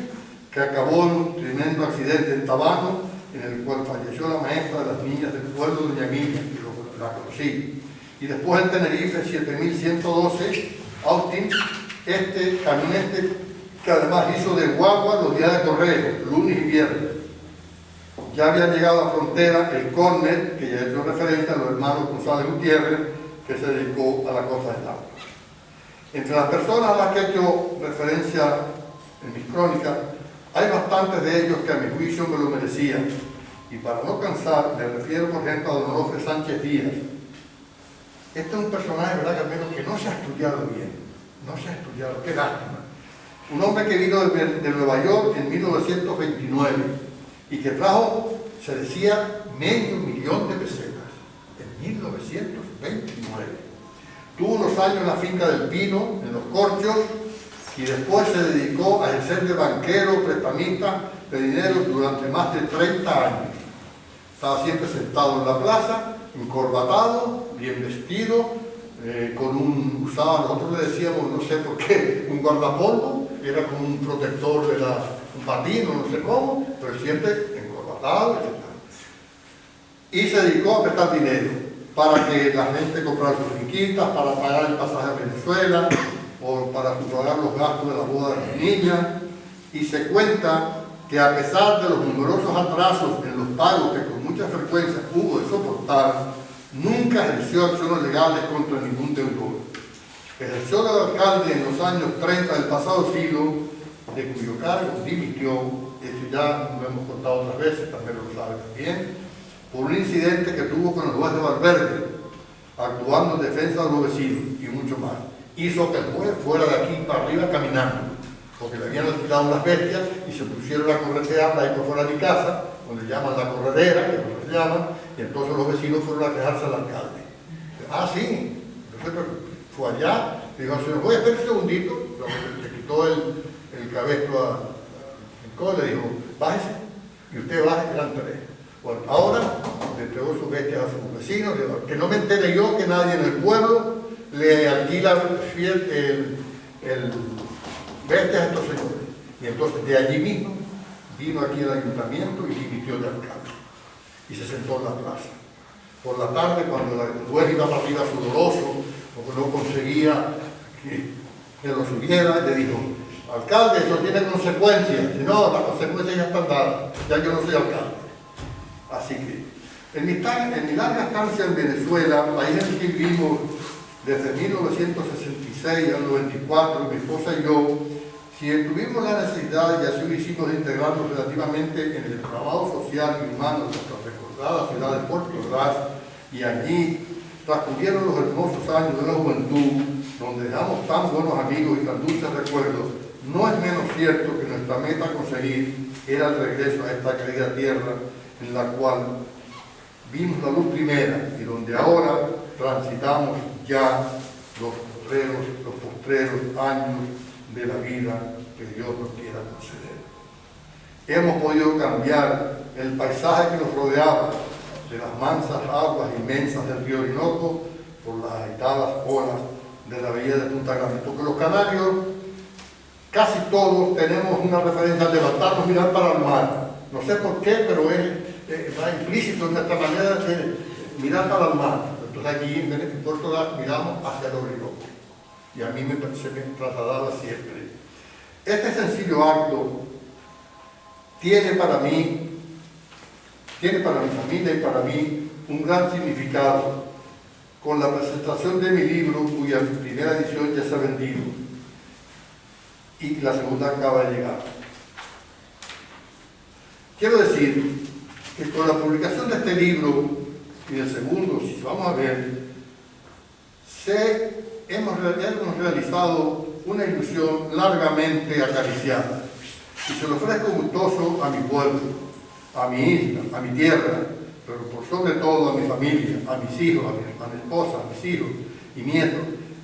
que acabó en un tremendo accidente en Tabano, en el cual falleció la maestra de las niñas del pueblo de Doña Emilia, que la conocí. Y después en Tenerife 7112, Austin, este camionete que además hizo de guagua los días de correo, lunes y viernes. Ya había llegado a la frontera el Cornet, que ya he hecho referencia a los hermanos González Gutiérrez, que se dedicó a la Costa del Agua. Entre las personas a las que he hecho referencia en mis crónicas, hay bastantes de ellos que a mi juicio me lo merecían. Y para no cansar, me refiero por ejemplo a don Onofre Sánchez Díaz. Este es un personaje, ¿verdad, Carmelo?, que no se ha estudiado bien. No se ha estudiado, qué lástima. Un hombre que vino de Nueva York en 1929 y que trajo, se decía, $500,000 de pesetas en 1929. Tuvo unos años en la finca del Pino, en Los Corchos, y después se dedicó a ejercer de banquero, prestamista de dinero durante más de 30 años. Estaba siempre sentado en la plaza, encorbatado, bien vestido, usaba, nosotros le decíamos, no sé por qué, un guardapolvo, era como un protector de un patino, no sé cómo, pero siempre encorbatado, etc. Y se dedicó a prestar dinero para que la gente comprara sus finquitas, para pagar el pasaje a Venezuela, o para pagar los gastos de la boda de las niñas. Y se cuenta que a pesar de los numerosos atrasos en los pagos que con mucha frecuencia hubo de soportar, nunca ejerció acciones legales contra ningún deudor. Ejerció de alcalde en los años 30 del pasado siglo de cuyo cargo dimitió, eso ya lo hemos contado otras veces, también lo sabe también, por un incidente que tuvo con el juez de Valverde, actuando en defensa de los vecinos y mucho más. Hizo que el juez fuera de aquí para arriba caminando, porque le habían alquilado unas bestias y se pusieron a corretear ahí por fuera de mi casa, donde llaman la corredera, que es lo que se llama, y entonces los vecinos fueron a quejarse al alcalde. Ah, sí, entonces fue allá, le dijo al señor, oye, espera un segundito, le quitó el cabestro al cole, le dijo, bájese, y usted baje, eran tres. Bueno, ahora le entregó sus bestias a sus vecinos, que no me entere yo que nadie en el pueblo le alquila el bestias a estos señores. Y entonces de allí mismo vino aquí al ayuntamiento y dimitió de alcalde. Y se sentó en la plaza. Por la tarde, cuando el juez iba para arriba sudoroso, porque no conseguía que lo subiera, le dijo, alcalde, eso tiene consecuencias. Si no, las consecuencias ya están dadas, ya yo no soy alcalde. Así que, en mi larga estancia en Venezuela, país en el que vivimos desde 1966 al 94, mi esposa y yo, si tuvimos la necesidad, y así lo hicimos, de integrarnos relativamente en el trabajo social y humano de nuestra recordada ciudad de Puerto Ordaz, y allí transcurrieron los hermosos años de la juventud, donde dejamos tan buenos amigos y tan dulces recuerdos, no es menos cierto que nuestra meta a conseguir era el regreso a esta querida tierra en la cual vimos la luz primera y donde ahora transitamos ya los postreros años de la vida que Dios nos quiera conceder. Hemos podido cambiar el paisaje que nos rodeaba, de las mansas aguas inmensas del río Orinoco por las agitadas olas de la bahía de Punta Grande, porque los canarios casi todos tenemos una referencia al levantarnos, mirar para el mar. No sé por qué, pero está implícito en nuestra manera de mirar para el mar. Entonces aquí en Puerto Ordaz miramos hacia el Orinoco. Y a mí se me trasladaba siempre. Este sencillo acto tiene para mi familia y para mí un gran significado, con la presentación de mi libro, cuya primera edición ya se ha vendido y la segunda acaba de llegar. Quiero decir que con la publicación de este libro y del segundo, si vamos a ver, hemos realizado una ilusión largamente acariciada y se lo ofrezco gustoso a mi pueblo, a mi isla, a mi tierra, pero por sobre todo a mi familia, a mis hijos, a mi esposa, a mis hijos y nietos,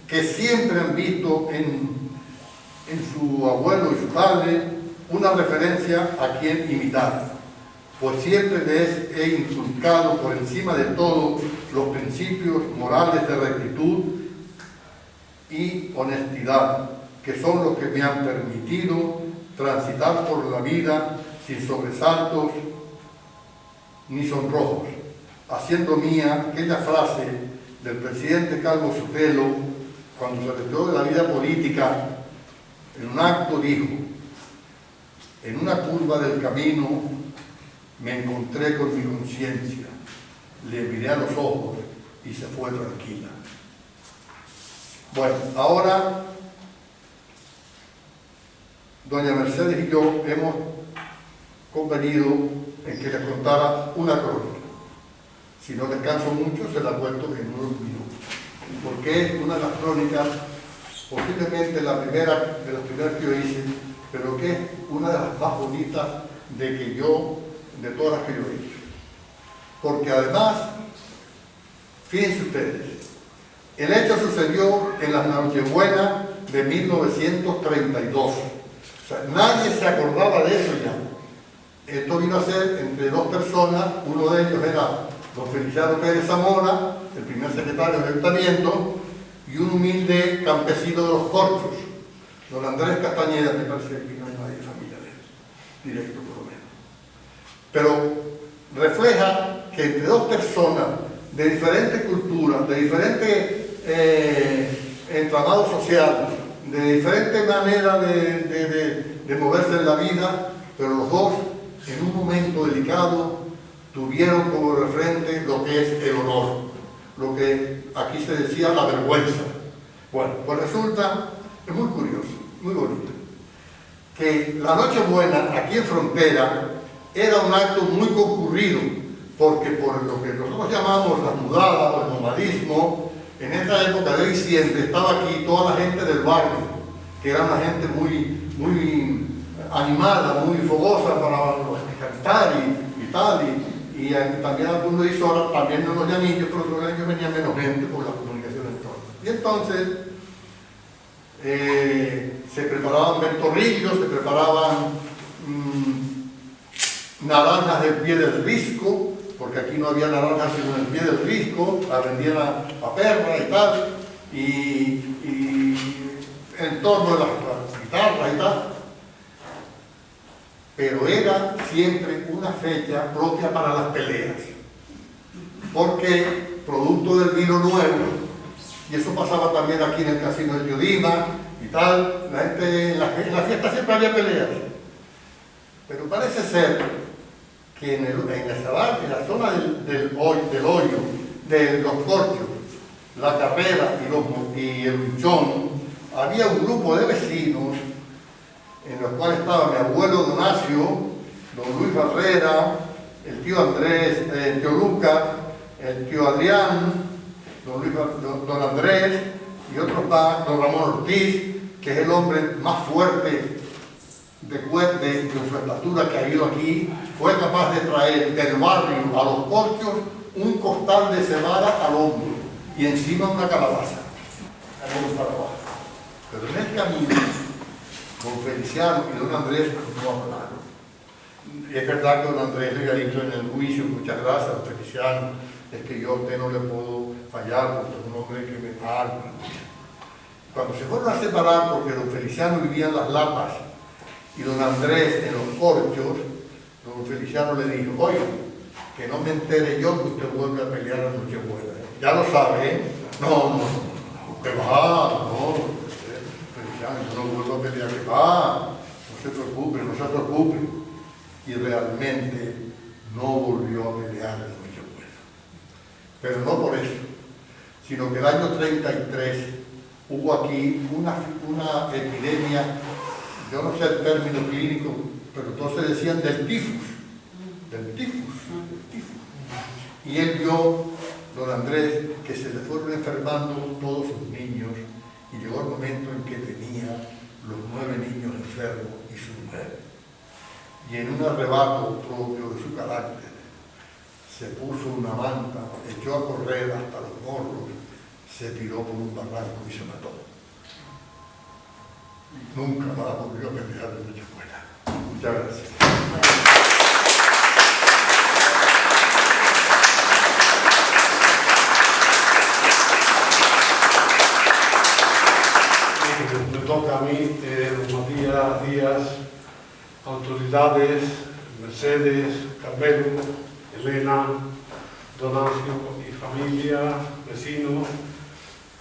que siempre han visto en su abuelo y su padre una referencia a quien imitar. Pues siempre les he inculcado por encima de todo los principios morales de rectitud y honestidad, que son los que me han permitido transitar por la vida sin sobresaltos ni sonrojos, haciendo mía aquella frase del presidente Calvo Sotelo cuando se retiró de la vida política. En un acto dijo: en una curva del camino me encontré con mi conciencia, le miré a los ojos y se fue tranquila. Bueno, ahora doña Mercedes y yo hemos convenido en que les contara una crónica. Si no descanso mucho, se la cuento en unos minutos, porque es una de las crónicas, posiblemente la primera de las primeras que yo hice, pero que es una de las más bonitas de todas las que yo he hecho. Porque además, fíjense ustedes, el hecho sucedió en las Nochebuenas de 1932. O sea, nadie se acordaba de eso ya. Esto vino a ser entre dos personas, uno de ellos era don Feliciano Pérez Zamora, el primer secretario del ayuntamiento, y un humilde campesino de los Corchos, don Andrés Castañeda, me parece que no hay nadie de familia de él, directo por lo menos. Pero refleja que entre dos personas de diferentes culturas, de diferente entramado social, de diferente manera de moverse en la vida, pero los dos en un momento delicado tuvieron como referente lo que es el honor, lo que aquí se decía la vergüenza. Bueno, pues resulta, es muy curioso, muy bonito, que la Nochebuena aquí en Frontera era un acto muy concurrido, porque por lo que nosotros llamamos las mudadas o el nomadismo, en esta época de diciembre estaba aquí toda la gente del barrio, que era una gente muy animada, muy fogosa para cantar y tal, y también algunos emisoras, también no los niños, pero los niños venían menos gente por la comunicación electrónica. Y entonces se preparaban ventorrillos, se preparaban naranjas del pie del risco, porque aquí no había naranjas sino en el pie del risco, la vendían a perra y tal, y en torno de las guitarras y tal. Pero era siempre una fecha propia para las peleas, porque producto del vino nuevo, y eso pasaba también aquí en el casino de Yodima y tal, la gente en la fiesta siempre había peleas. Pero parece ser que en la zona del hoyo, de los corchos, la carrera y el luchón, había un grupo de vecinos en los cuales estaba mi abuelo Donacio, don Luis Barrera, el tío Andrés, el tío Lucas, el tío Adrián, don Andrés y otros más, don Ramón Ortiz, que es el hombre más fuerte de su estatura que ha habido aquí, fue capaz de traer del barrio a los corchos un costal de cebada al hombro y encima una calabaza. Pero en el camino, don Feliciano y don Andrés no hablaron. Y es verdad que don Andrés le había dicho en el juicio, muchas gracias, don Feliciano, es que yo a usted no le puedo fallar porque es un hombre que me ama. Cuando se fueron a separar, porque don Feliciano vivía en Las Lapas y don Andrés en los corchos, don Feliciano le dijo, oye, que no me entere yo que usted vuelve a pelear a Nochebuena. Ya lo sabe, ¿eh? No, usted va, no, Feliciano, yo no vuelvo a pelear, que va, no se preocupe, no se preocupe. Y realmente no volvió a pelear en Nochebuena. Pero no por eso, sino que el año 33 hubo aquí una epidemia, yo no sé el término clínico, pero entonces decían del tifus. Y él vio, don Andrés, que se le fueron enfermando todos sus niños y llegó el momento en que tenía los 9 niños enfermos y su mujer. Y en un arrebato propio de su carácter, se puso una manta, echó a correr hasta los morros, se tiró por un barranco y se mató. Nunca más volvió a pelear en Nochebuena. Muchas gracias. Me toca a mí, Matías Díaz, autoridades, Mercedes, Carmelo, Elena, Donacio y familia, vecinos,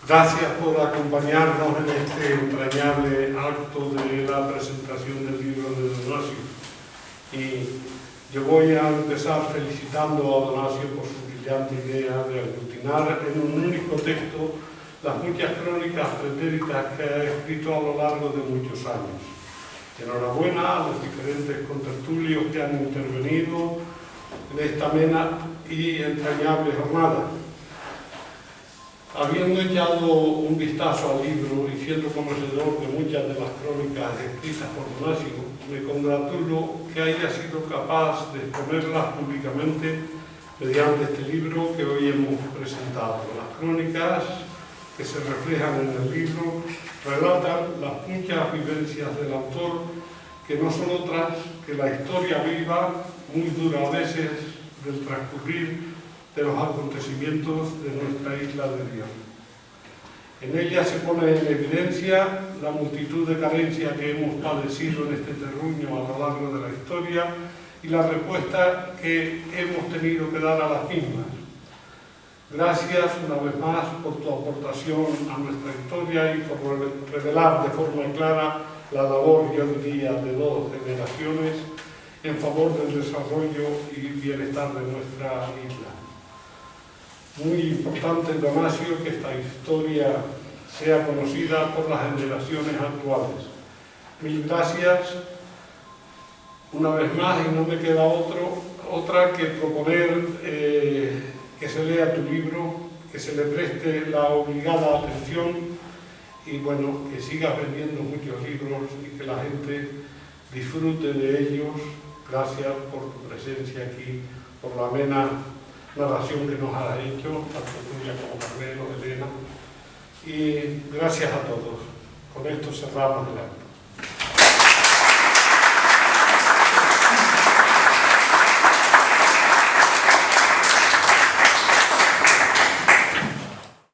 gracias por acompañarnos en este entrañable acto de la presentación del libro de Donacio. Y yo voy a empezar felicitando a Donacio por su brillante idea de aglutinar en un único texto las muchas crónicas pretéritas que ha escrito a lo largo de muchos años. Enhorabuena a los diferentes contertulios que han intervenido en esta amena y entrañable jornada. Habiendo echado un vistazo al libro y siendo conocedor de muchas de las crónicas escritas por Donacio, me congratulo que haya sido capaz de exponerlas públicamente mediante este libro que hoy hemos presentado. Las crónicas que se reflejan en el libro relatan las muchas vivencias del autor, que no son otras que la historia viva, muy dura a veces, del transcurrir de los acontecimientos de nuestra isla de Dios. En ella se pone en evidencia la multitud de carencias que hemos padecido en este terruño a lo largo de la historia y la respuesta que hemos tenido que dar a las mismas. Gracias una vez más por tu aportación a nuestra historia y por revelar de forma clara la labor, yo diría, de 2 generaciones en favor del desarrollo y bienestar de nuestra isla. Muy importante, Donacio, que esta historia sea conocida por las generaciones actuales. Mil gracias una vez más, y no me queda otra que proponer que se lea tu libro, que se le preste la obligada atención y bueno, que sigas vendiendo muchos libros y que la gente disfrute de ellos. Gracias por tu presencia aquí, por la amena narración que nos has hecho, tanto tuya como Carmelo, Elena, y gracias a todos. Con esto cerramos el acto.